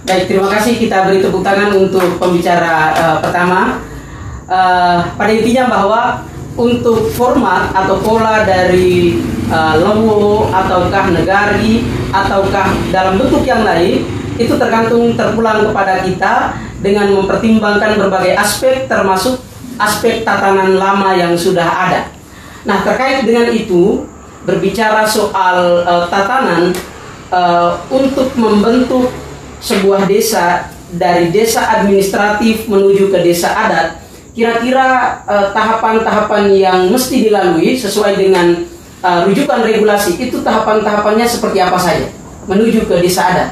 Baik, terima kasih. Kita beri tepuk tangan untuk pembicara pertama. Pada intinya bahwa untuk format atau pola dari Lewo ataukah Negari ataukah dalam bentuk yang lain itu terpulang kepada kita dengan mempertimbangkan berbagai aspek termasuk aspek tatanan lama yang sudah ada. Nah, terkait dengan itu berbicara soal tatanan untuk membentuk sebuah desa dari desa administratif menuju ke desa adat, kira-kira tahapan-tahapan yang mesti dilalui sesuai dengan rujukan regulasi itu tahapan-tahapannya seperti apa saja menuju ke desa adat?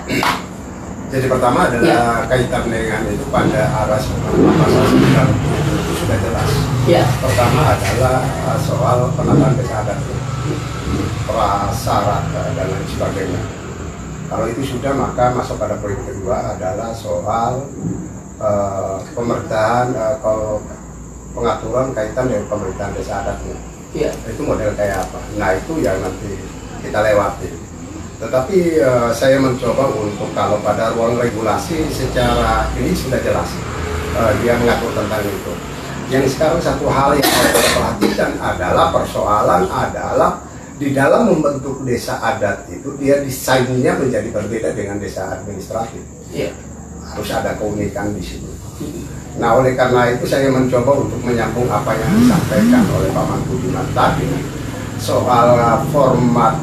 Jadi pertama adalah kaitan dengan itu pada arah pasal 9 itu sudah jelas. Ya. Pertama adalah soal penataan desa adat, prasyarat dan lain sebagainya. Kalau itu sudah, maka masuk pada poin kedua adalah soal pemerintahan, pengaturan kaitan dengan pemerintahan desa adatnya. Ya. Itu model kayak apa? Nah, itu yang nanti kita lewati. Tetapi saya mencoba untuk kalau pada ruang regulasi secara ini sudah jelas dia mengatur tentang itu. Yang sekarang satu hal yang harus kita perhatikan adalah persoalan adalah di dalam membentuk desa adat itu dia desainnya menjadi berbeda dengan desa administratif. Yeah. Harus ada keunikan di situ. Nah, oleh karena itu saya mencoba untuk menyambung apa yang disampaikan oleh Pak Mantudiman tadi soal format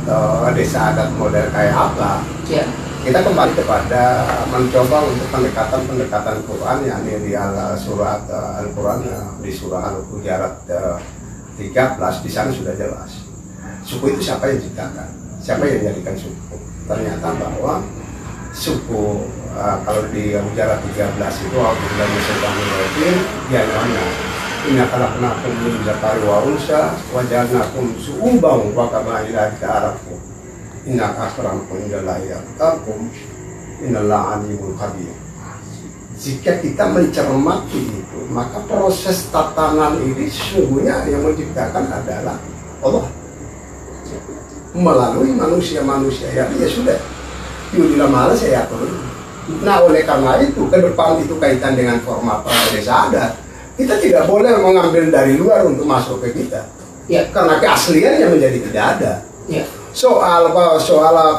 desa adat model kayak apa. Yeah. Kita kembali kepada mencoba untuk pendekatan Quran yang di surat Al-Quran di surah Al-Hujurat 13 di sana sudah jelas. Suku itu siapa yang ciptakan? Siapa yang jadikan suku? Ternyata bahwa suku kalau di Hujurat 13 itu Alhamdulillah dia mana? Inna khalaqnakum min dzakari wa unsa wa ja'alnakum syu'uban wa qabaila ta'arafu. Inna akramakum indallahi atqakum innallaha alimul khabir. Jika kita mencermati itu, maka proses tatanan ini sesungguhnya yang menciptakan adalah Allah melalui manusia-manusia yang ya sudah diudilah malah saya atur. Nah, oleh karena itu ke depan itu kaitan dengan format desa adat, kita tidak boleh mengambil dari luar untuk masuk ke kita. Ya. Karena keasliannya menjadi tidak ada. Ya. Soal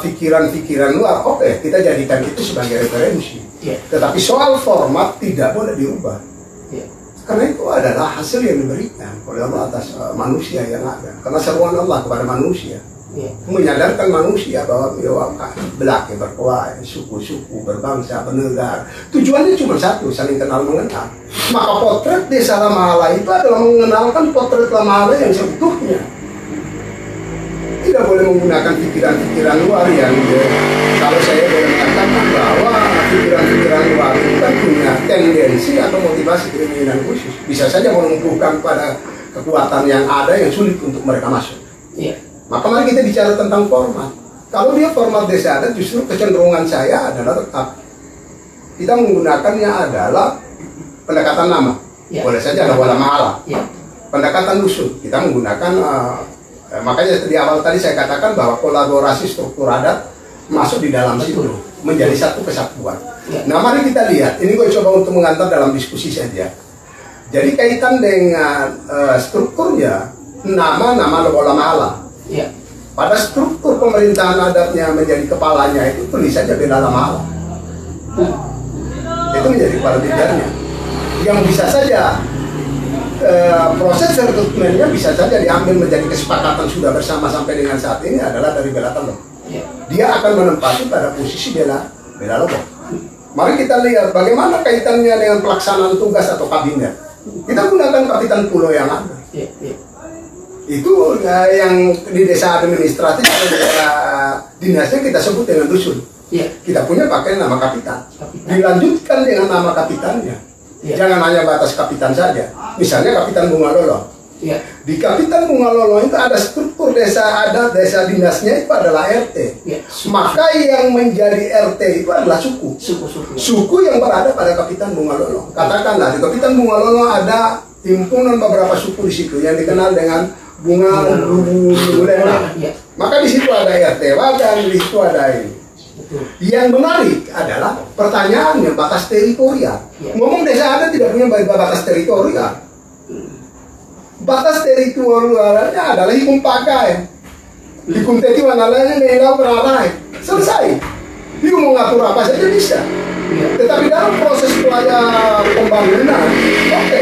pikiran-pikiran luar, oke, kita jadikan itu sebagai referensi. Ya. Tetapi soal format tidak boleh diubah. Ya. Karena itu adalah hasil yang diberikan oleh Allah atas manusia yang ada. Karena seruan Allah kepada manusia. Yeah. Menyadarkan manusia bahwa belaki berkuai, suku-suku, berbangsa, bernegara. Tujuannya cuma satu, saling kenal mengenal. Maka potret desa Lamahala itu adalah mengenalkan potret Lamahala yang seutuhnya. Tidak boleh menggunakan pikiran-pikiran luar yang kalau saya boleh mengatakan bahwa pikiran-pikiran luar itu kan punya tendensi atau motivasi keinginan khusus. Bisa saja menumpukan pada kekuatan yang ada yang sulit untuk mereka masuk. Yeah. Maka mari kita bicara tentang format. Kalau dia format desa adat, justru kecenderungan saya adalah tetap kita menggunakannya adalah pendekatan nama. Ya. Boleh saja ada wala mahala. Ya. Pendekatan dusun kita menggunakan makanya di awal tadi saya katakan bahwa kolaborasi struktur adat masuk di dalam situ menjadi satu kesatuan. Ya. Nah, mari kita lihat. Ini gue coba untuk mengantar dalam diskusi saja. Jadi kaitan dengan strukturnya nama wala mahala. Ya. Pada struktur pemerintahan adatnya menjadi kepalanya itu tulis saja Bela Lamahala. Itu menjadi kepala leadernya. Yang bisa saja proses rekrutmennya bisa saja diambil menjadi kesepakatan sudah bersama sampai dengan saat ini adalah dari Bela Lombok. Ya. Dia akan menempati pada posisi Bela Lombok. Mari kita lihat bagaimana kaitannya dengan pelaksanaan tugas atau kabinet. Kita gunakan kapitan pulau yang ada. Ya. Ya. Itu yang di desa administratif dinasnya kita sebut dengan dusun. Ya. Kita punya pakai nama kapitan. Dilanjutkan dengan nama kapitannya. Ya. Jangan hanya batas kapitan saja. Misalnya Kapitan Bunga Lolo. Ya. Di Kapitan Bunga Lolo itu ada struktur desa adat, desa dinasnya itu adalah RT. Ya. Maka yang menjadi RT itu adalah suku. Suku yang berada pada Kapitan Bunga Lolo. Katakanlah di Kapitan Bunga Lolo ada himpunan beberapa suku di situ yang dikenal dengan Bunga Lulena. Ya. Maka di situ ada RT Wadan, di situ ada ini. Yang menarik adalah pertanyaannya batas teritorial. Ngomong desa adat tidak punya batas teritorial. Batas teritorialnya adalah hukum pakai. Hukum teti wanalanya nilai berarai. Selesai. Dia mau ngatur apa saja bisa. Tetapi dalam proses pembangunan, oke,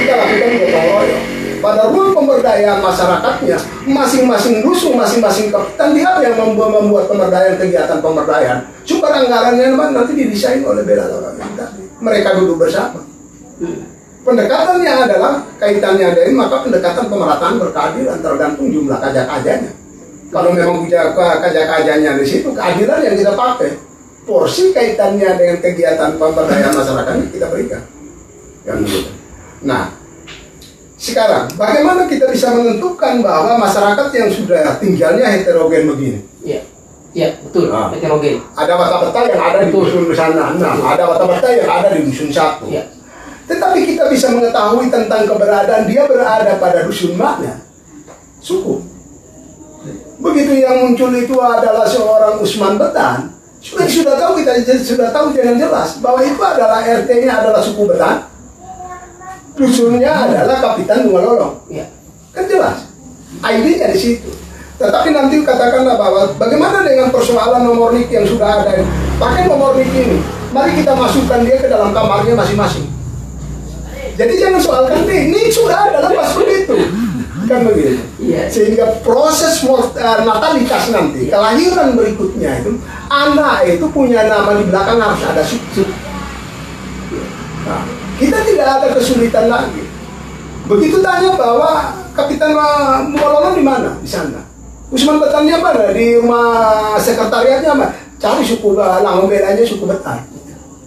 kita lakukan gotong royong. Pada ruang pemberdayaan masyarakatnya, masing-masing dusun, masing-masing kapitan dia yang membuat pemberdayaan, kegiatan pemberdayaan. Sumber anggarannya nanti didesain oleh bela tadi. Mereka duduk bersama. Pendekatannya adalah kaitannya dari maka pendekatan pemerataan berkeadilan tergantung jumlah kajak-kajanya. Kalau memang kajak-kajanya di situ, keadilan yang kita pakai. Porsi kaitannya dengan kegiatan pemberdayaan masyarakatnya kita berikan. Yang gitu. Nah, sekarang, bagaimana kita bisa menentukan bahwa masyarakat yang sudah tinggalnya heterogen begini? Iya, betul, heterogen. Ada Wata-Bata yang ada di dusun sana, ada Wata-Bata yang ada di dusun satu. Ya. Tetapi kita bisa mengetahui tentang keberadaan dia berada pada dusun mana? Suku. Begitu yang muncul itu adalah seorang Usman Betan, sudah tahu dengan jelas bahwa itu adalah RT-nya adalah suku Betan. Dusunnya adalah Kapitan Dungalolong. Ya. Kan jelas. ID-nya di situ. Tetapi nanti katakanlah bahwa bagaimana dengan persoalan nomor NIK yang sudah ada. Pakai nomor NIK ini. Mari kita masukkan dia ke dalam kamarnya masing-masing. Jadi jangan soalkan NIK sudah ada, lepas begitu. Kan begitu. Ya. Sehingga proses natalitas nanti, kelahiran berikutnya itu, anak itu punya nama di belakang harus ada suku. Nah, kita tidak ada kesulitan lagi. Begitu tanya bahwa Kapitan Dungalolong di mana? Di sana. Usman Betannya mana? Di rumah sekretariatnya mana? Cari suku Langgong Belanya suku Betan.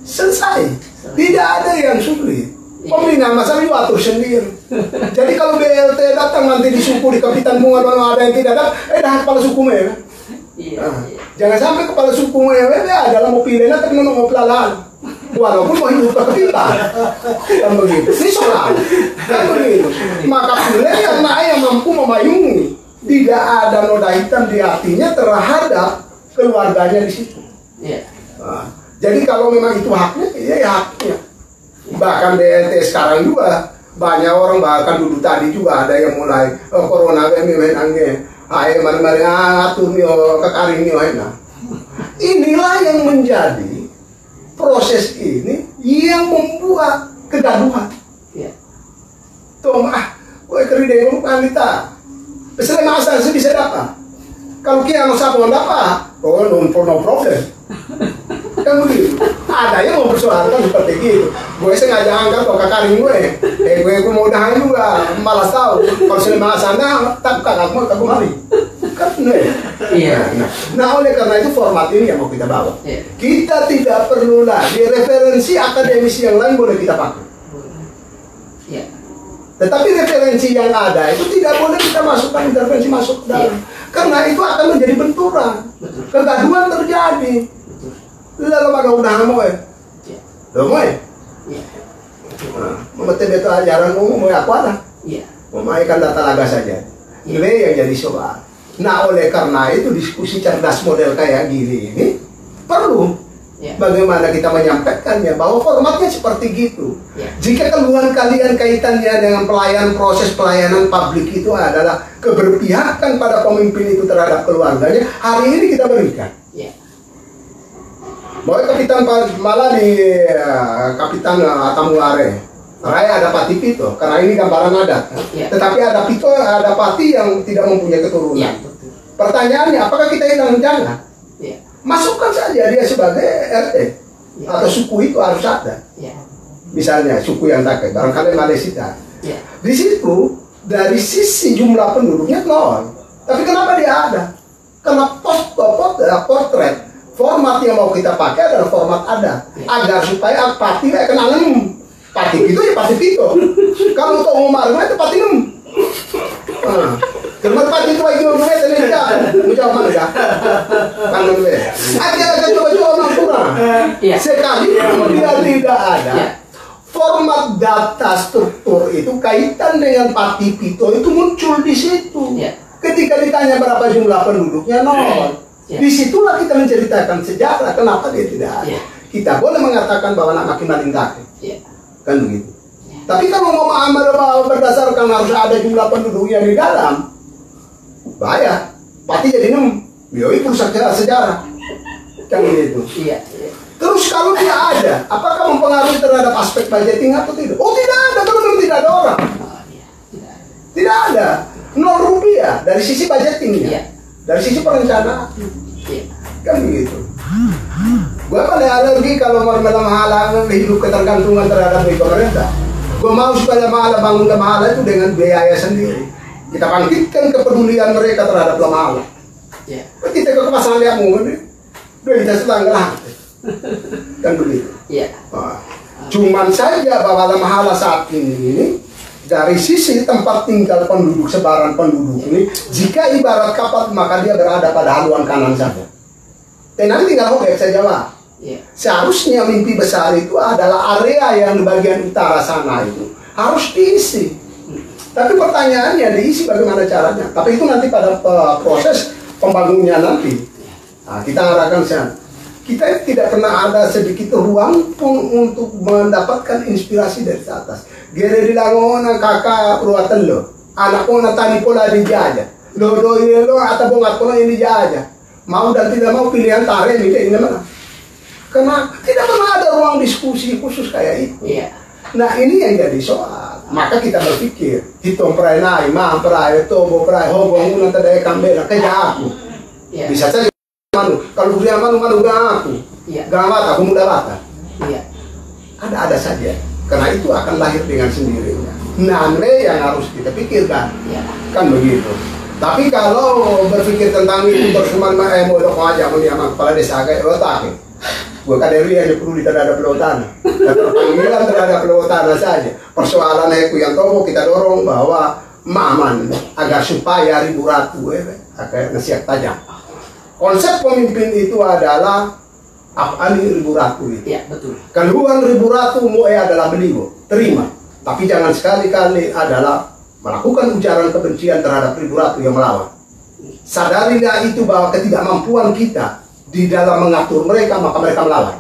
Selesai. Tidak ada yang sulit. Pembinaan masalah itu atur sendiri. Jadi kalau BLT datang nanti di suku di Kapitan Dungalolong ada yang tidak ada, dah kepala suku mereka. Jangan sampai kepala suku mereka adalah mau pilih tapi mau pelalaan. Walaupun mau hidup kepitan, kan begitu. Ini soal, kan begitu. Maka pilih yang mampu memayungi, tidak ada noda hitam di hatinya terhadap keluarganya di situ. Nah, jadi kalau memang itu haknya, ya haknya. Bahkan BLT sekarang juga banyak orang bahkan dulu tadi juga ada yang mulai corona ini angge, mari atur mio kekaring mio inilah yang menjadi proses ini yang membuat kegaduhan. Tuh gue keri deh wanita. Pesan masa sih bisa dapat. Kalau kita mau sapu dapat, no problem. Kan begitu. Ada yang mempersoalkan seperti gitu. Gue sengaja angkat kok kakaring gue. Gue mau udahan juga, malas tahu. Kalau selama sana tak kakakmu tak kemari. Kan Iya. Nah, oleh karena itu format ini yang mau kita bawa. Kita tidak perlu lagi referensi akademisi yang lain boleh kita pakai. Tetapi referensi yang ada itu tidak boleh kita masukkan intervensi masuk ke dalam. Karena itu akan menjadi benturan. Kegaduhan terjadi. Lalu maka udah mau Loh mau memetik itu ajaran umum mau apa lah? Memainkan data laga saja. Ini yang jadi soal. Nah, oleh karena itu diskusi cerdas model kayak gini ini perlu. Bagaimana kita menyampaikannya bahwa formatnya seperti gitu. Jika keluhan kalian kaitannya dengan proses pelayanan publik itu adalah keberpihakan pada pemimpin itu terhadap keluarganya, hari ini kita berikan. Bahwa Kapitan malah di Kapitan Tamulare Raya ada Pati Pito, karena ini gambaran adat. Tetapi ada Pito, ada Pati yang tidak mempunyai keturunan. Pertanyaannya, apakah kita hilang? Jangan. Masukkan saja dia sebagai RT atau suku itu harus ada. Misalnya suku yang pakai, barangkali Malaysia. Di situ dari sisi jumlah penduduknya 0. Tapi kenapa dia ada? Karena potret format yang mau kita pakai adalah format adat agar supaya Pati kenal Pati itu ya Pati Pito. Kalau untuk umum itu Pati Karena Pati itu lagi ngomongnya tadi menjawab mana ya? Kan gue. Aja coba-coba Mampura. Sekali dia tidak ada. Format data struktur itu kaitan dengan Pati Pito itu muncul di situ. Ketika ditanya berapa jumlah penduduknya 0. Disitulah kita menceritakan sejarah kenapa dia tidak ada. Kita boleh mengatakan bahwa nak makin maling kakek, kan begitu. Tapi kalau mau mengamal berdasarkan harus ada jumlah penduduknya di dalam, bahaya. Pasti jadi bioi rusak sejarah, kan begitu. Terus kalau dia ada, apakah mempengaruhi terhadap aspek budgeting atau tidak? Oh tidak ada, kalau memang tidak ada orang. Tidak ada, 0 rupiah dari sisi budgetingnya, dari sisi perencanaan, kan begitu. Gue paling alergi kalau mau mahala hidup ketergantungan terhadap pemerintah. Gue mau supaya mahala bangun mahala itu dengan biaya sendiri. Kita bangkitkan kepedulian mereka terhadap mahala. Kita ke pasangan lihat mungkin, kita setanggal kan begitu. Cuman saja bahwa mahala saat ini dari sisi tempat tinggal penduduk, sebaran penduduk ini, jika ibarat kapal maka dia berada pada haluan kanan saja. Dan nanti tinggal hobek saja Pak. Seharusnya mimpi besar itu adalah area yang di bagian utara sana itu harus diisi. Tapi pertanyaannya diisi bagaimana caranya? Tapi itu nanti pada proses pembangunannya nanti. Nah, kita harapkan kita tidak pernah ada sedikit ruang pun untuk mendapatkan inspirasi dari atas. Gere di langona kakak ruatan lo, anak pun tani pola dijajah, lo ini lo atau bongat pola ini dijajah. Mau dan tidak mau pilihan tarik ini mana? Karena tidak pernah ada ruang diskusi khusus kayak itu. Nah ini yang jadi soal. Maka kita berpikir, hitung perai nai, mam perai, tobo perai, hobo ngunan tadai kambela, kayak aku. Bisa saja manu. Kalau kuliah manu gak aku. Gak mata, aku muda bata. Ada saja. Karena itu akan lahir dengan sendirinya. Nane yang harus kita pikirkan. Kan begitu. Tapi kalau berpikir tentang itu terus cuma mau aja mau dia kepala desa kayak otak. Gue kaderi aja perlu terhadap pelautan. Panggilan terhadap pelautan saja. Persoalan aku yang tahu kita dorong bahwa maman agar supaya ribu ratu agar ngesiak tajam. Konsep pemimpin itu adalah apa ribu ratu itu. Betul. Keluhan ribu ratu adalah beliau terima. Tapi jangan sekali-kali adalah melakukan ujaran kebencian terhadap ribu ratu yang melawan. Sadarilah itu bahwa ketidakmampuan kita di dalam mengatur mereka, maka mereka melawan.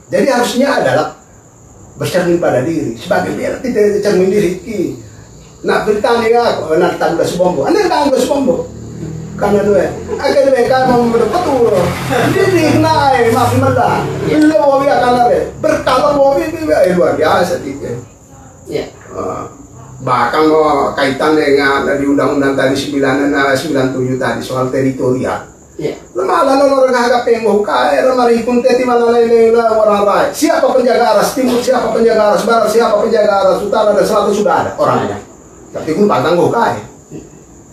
Jadi harusnya adalah bercermin pada diri. Sebagai biar tidak cermin diri. Nak bertanya aku, nak tahu dah sebombo. Anda tahu dah sebombo. Karena dua, agar mereka mau betul. Jadi naik masih malah. Lo mobil akan ada. Berkala mobil luar biasa tiga. Bahkan kaitan dengan di undang-undang tadi 97 tadi soal teritorial. Malah orang agak pengen kaya, mari pun tadi mana lain orang lain. Siapa penjaga aras timur, siapa penjaga aras barat, siapa penjaga aras utara dan selatan sudah ada orangnya. Tapi pun pantang kaya.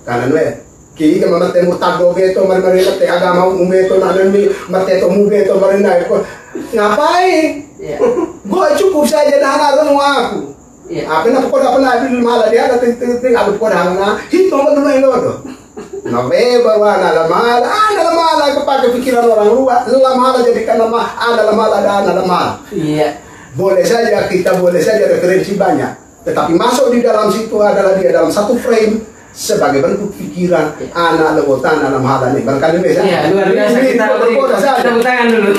Karena kini kalau mati mutago beto, mari mati agama beto, nanti mati itu beto, mari naik. Ngapain? Gua cukup saja dah ada aku. Apa nak pernah malah dia ada tinggal pernah hitung dulu itu. November adalah malah kepada pikiran orang luar, malah jadikan nama adalah malah. Boleh saja kita referensi banyak, tetapi masuk di dalam situ adalah dia dalam satu frame sebagai bentuk pikiran anak lewotan anak malah nih. Barangkali luar biasa kita tepuk tangan dulu.